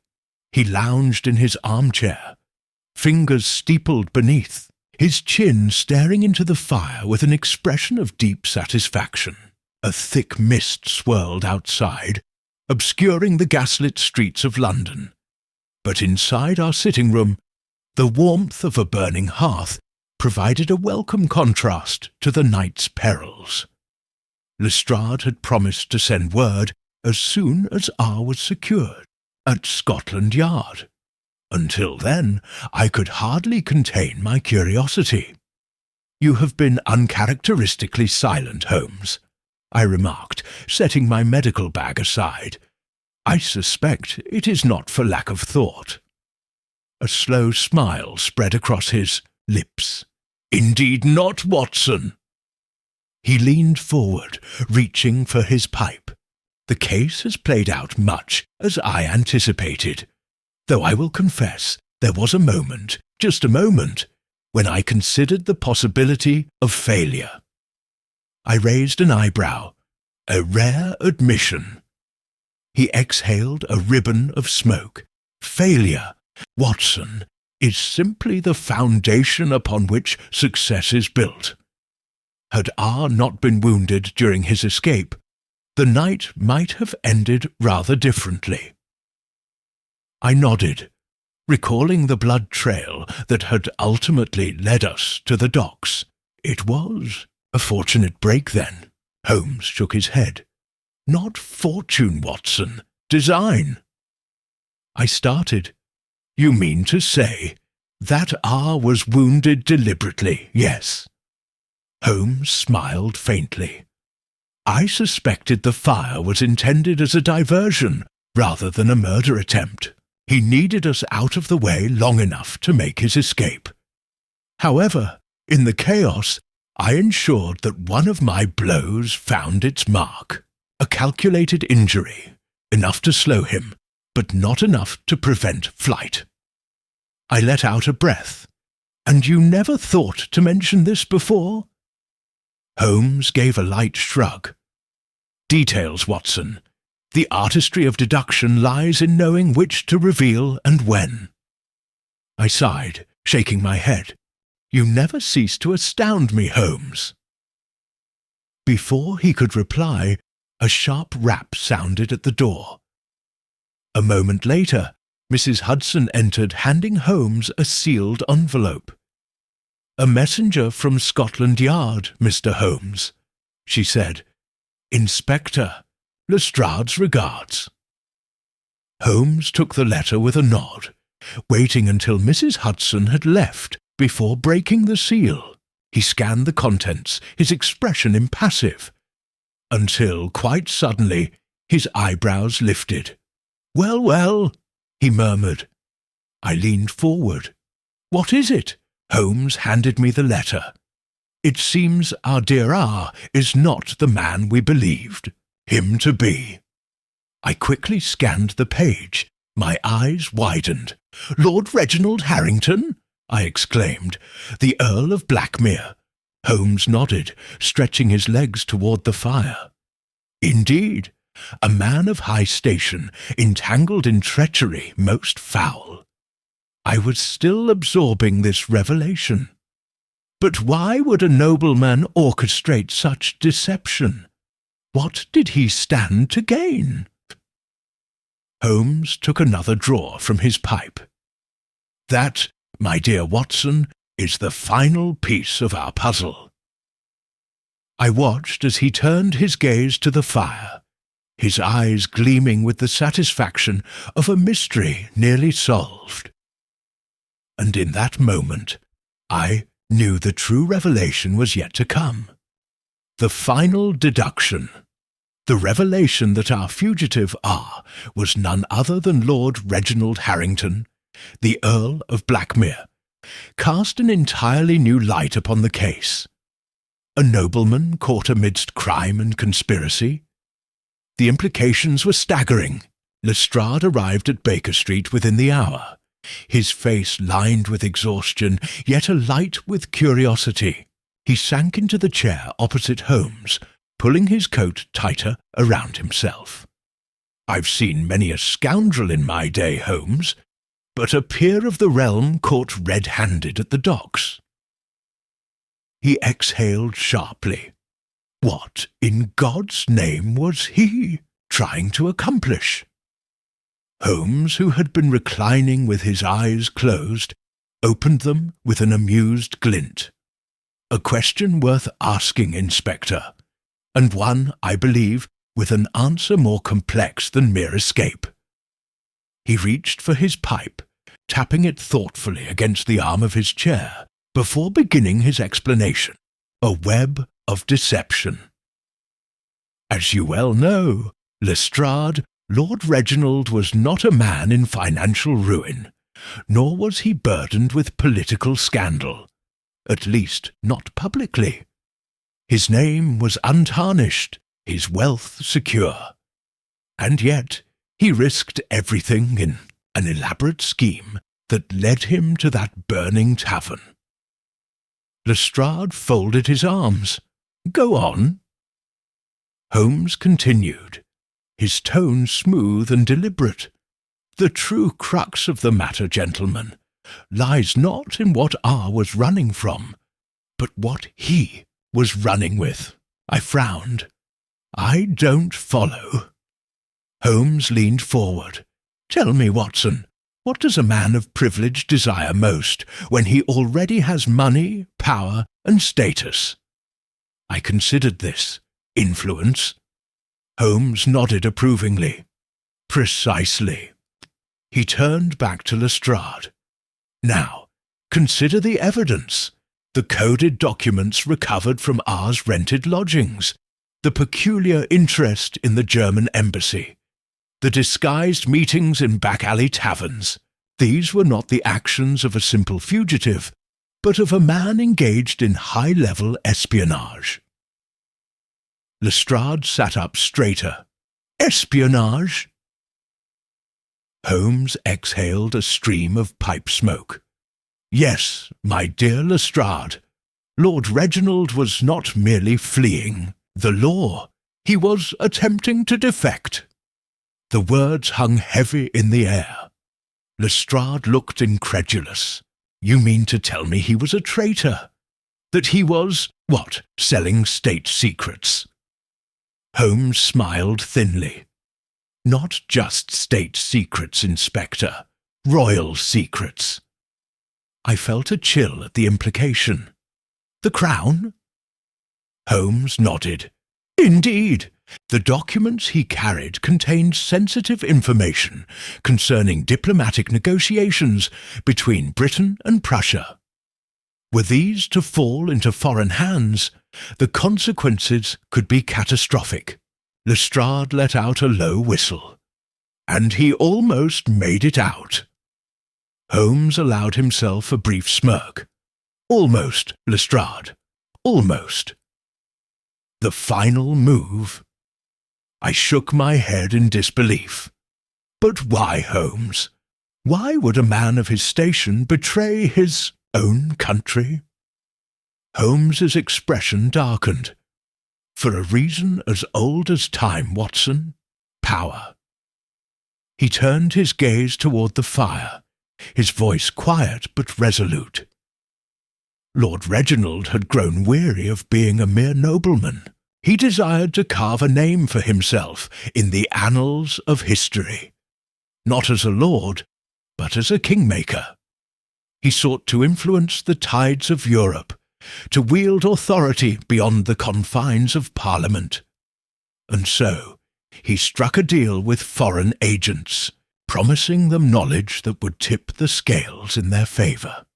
He lounged in his armchair, fingers steepled beneath, his chin staring into the fire with an expression of deep satisfaction. A thick mist swirled outside, obscuring the gaslit streets of London. But inside our sitting room, The warmth of a burning hearth provided a welcome contrast to the night's perils. Lestrade had promised to send word as soon as R was secured at Scotland Yard. Until then, I could hardly contain my curiosity. "You have been uncharacteristically silent, Holmes," I remarked, setting my medical bag aside. "I suspect it is not for lack of thought." A slow smile spread across his lips. "Indeed not, Watson." He leaned forward, reaching for his pipe. "The case has played out much as I anticipated, though I will confess there was a moment, just a moment, when I considered the possibility of failure." I raised an eyebrow. "A rare admission." He exhaled a ribbon of smoke. "Failure, Watson, is simply the foundation upon which success is built. Had R not been wounded during his escape, the night might have ended rather differently." I nodded, recalling the blood trail that had ultimately led us to the docks. "It was a fortunate break, then." Holmes shook his head. "Not fortune, Watson. Design." I started. "You mean to say that R was wounded deliberately, yes?" Holmes smiled faintly. "I suspected the fire was intended as a diversion rather than a murder attempt. He needed us out of the way long enough to make his escape. However, in the chaos, I ensured that one of my blows found its mark. A calculated injury, enough to slow him, but not enough to prevent flight." I let out a breath. "And you never thought to mention this before?" Holmes gave a light shrug. "Details, Watson. The artistry of deduction lies in knowing which to reveal and when." I sighed, shaking my head. "You never cease to astound me, Holmes." Before he could reply, a sharp rap sounded at the door. A moment later, Mrs. Hudson entered, handing Holmes a sealed envelope. "A messenger from Scotland Yard, Mr. Holmes," she said. "Inspector, Lestrade's regards." Holmes took the letter with a nod, waiting until Mrs. Hudson had left before breaking the seal. He scanned the contents, his expression impassive, until, quite suddenly, his eyebrows lifted. "Well, well," he murmured. I leaned forward. "What is it?" Holmes handed me the letter. "It seems our dear R is not the man we believed him to be." I quickly scanned the page. My eyes widened. "Lord Reginald Harrington?" I exclaimed. "The Earl of Blackmere?" Holmes nodded, stretching his legs toward the fire. "Indeed, a man of high station, entangled in treachery most foul." I was still absorbing this revelation. But why would a nobleman orchestrate such deception? What did he stand to gain? Holmes took another draw from his pipe. "That, my dear Watson, is the final piece of our puzzle." I watched as he turned his gaze to the fire, his eyes gleaming with the satisfaction of a mystery nearly solved. And in that moment, I knew the true revelation was yet to come. The final deduction. The revelation that our fugitive R was none other than Lord Reginald Harrington, the Earl of Blackmere, cast an entirely new light upon the case. A nobleman caught amidst crime and conspiracy. The implications were staggering. Lestrade arrived at Baker Street within the hour, his face lined with exhaustion, yet alight with curiosity. He sank into the chair opposite Holmes, pulling his coat tighter around himself. "I've seen many a scoundrel in my day, Holmes, but a peer of the realm caught red-handed at the docks." He exhaled sharply. What, in God's name, was he trying to accomplish? Holmes, who had been reclining with his eyes closed, opened them with an amused glint. "A question worth asking, Inspector, and one, I believe, with an answer more complex than mere escape." He reached for his pipe, tapping it thoughtfully against the arm of his chair, before beginning his explanation. "A web of deception. As you well know, Lestrade, Lord Reginald was not a man in financial ruin, nor was he burdened with political scandal, at least not publicly. His name was untarnished, his wealth secure. And yet he risked everything in an elaborate scheme that led him to that burning tavern." Lestrade folded his arms. "Go on." Holmes continued, his tone smooth and deliberate. "The true crux of the matter, gentlemen, lies not in what R was running from, but what he was running with." I frowned. "I don't follow." Holmes leaned forward. "Tell me, Watson, what does a man of privilege desire most when he already has money, power, and status?" I considered this. "Influence." Holmes nodded approvingly. "Precisely." He turned back to Lestrade. "Now, consider the evidence. The coded documents recovered from R's rented lodgings, the peculiar interest in the German embassy, the disguised meetings in back-alley taverns. These were not the actions of a simple fugitive, but of a man engaged in high-level espionage." Lestrade sat up straighter. "Espionage?" Holmes exhaled a stream of pipe smoke. "Yes, my dear Lestrade, Lord Reginald was not merely fleeing the law. He was attempting to defect." The words hung heavy in the air. Lestrade looked incredulous. "You mean to tell me he was a traitor? That he was, what, selling state secrets?" Holmes smiled thinly. "Not just state secrets, Inspector. Royal secrets." I felt a chill at the implication. "The Crown?" Holmes nodded. "Indeed. The documents he carried contained sensitive information concerning diplomatic negotiations between Britain and Prussia. Were these to fall into foreign hands, the consequences could be catastrophic." Lestrade let out a low whistle. "And he almost made it out." Holmes allowed himself a brief smirk. "Almost, Lestrade. Almost." "The final move?" I shook my head in disbelief. "But why, Holmes? Why would a man of his station betray his own country?" Holmes's expression darkened. "For a reason as old as time, Watson. Power." He turned his gaze toward the fire, his voice quiet but resolute. Lord Reginald had grown weary of being a mere nobleman. He desired to carve a name for himself in the annals of history, not as a lord, but as a kingmaker. He sought to influence the tides of Europe, to wield authority beyond the confines of Parliament. And so he struck a deal with foreign agents, promising them knowledge that would tip the scales in their favour.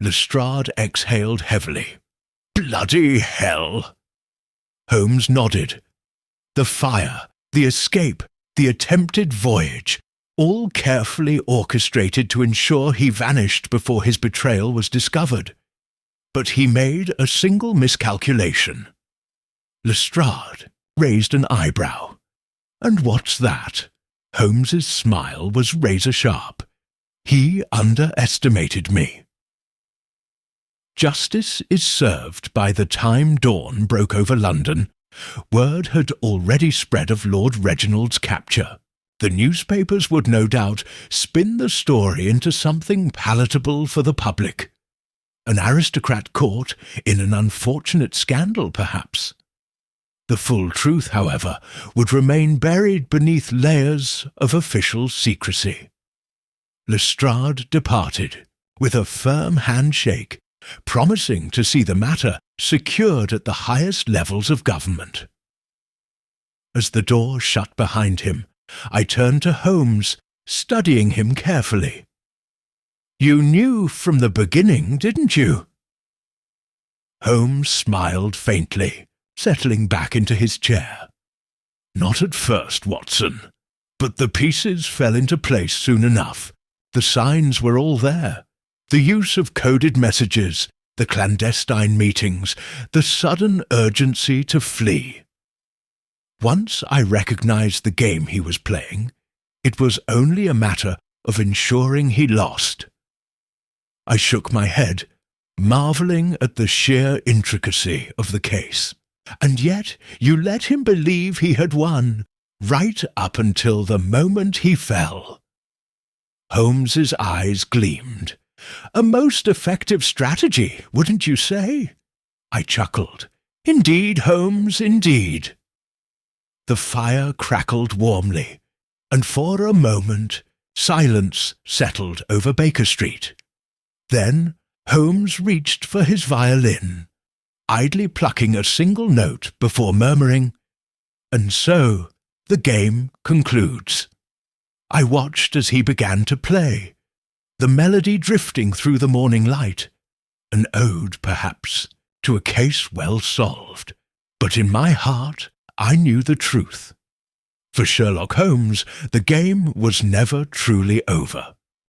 Lestrade exhaled heavily. "Bloody hell!" Holmes nodded. The fire, the escape, the attempted voyage, all carefully orchestrated to ensure he vanished before his betrayal was discovered. But he made a single miscalculation. Lestrade raised an eyebrow. "And what's that?" Holmes's smile was razor-sharp. "He underestimated me." Justice is served by the time dawn broke over London. Word had already spread of Lord Reginald's capture. The newspapers would no doubt spin the story into something palatable for the public. An aristocrat caught in an unfortunate scandal, perhaps. The full truth, however, would remain buried beneath layers of official secrecy. Lestrade departed, with a firm handshake, promising to see the matter secured at the highest levels of government. As the door shut behind him, I turned to Holmes, studying him carefully. "You knew from the beginning, didn't you?" Holmes smiled faintly, settling back into his chair. "Not at first, Watson, but the pieces fell into place soon enough. The signs were all there. The use of coded messages, the clandestine meetings, the sudden urgency to flee. Once I recognized the game he was playing, it was only a matter of ensuring he lost." I shook my head, marvelling at the sheer intricacy of the case. "And yet you let him believe he had won, right up until the moment he fell." Holmes's eyes gleamed. "A most effective strategy, wouldn't you say?" I chuckled. "Indeed, Holmes, indeed." The fire crackled warmly, and for a moment silence settled over Baker Street. Then Holmes reached for his violin, idly plucking a single note before murmuring, "And so the game concludes." I watched as he began to play, the melody drifting through the morning light, an ode, perhaps, to a case well solved. But in my heart I knew the truth. For Sherlock Holmes, the game was never truly over.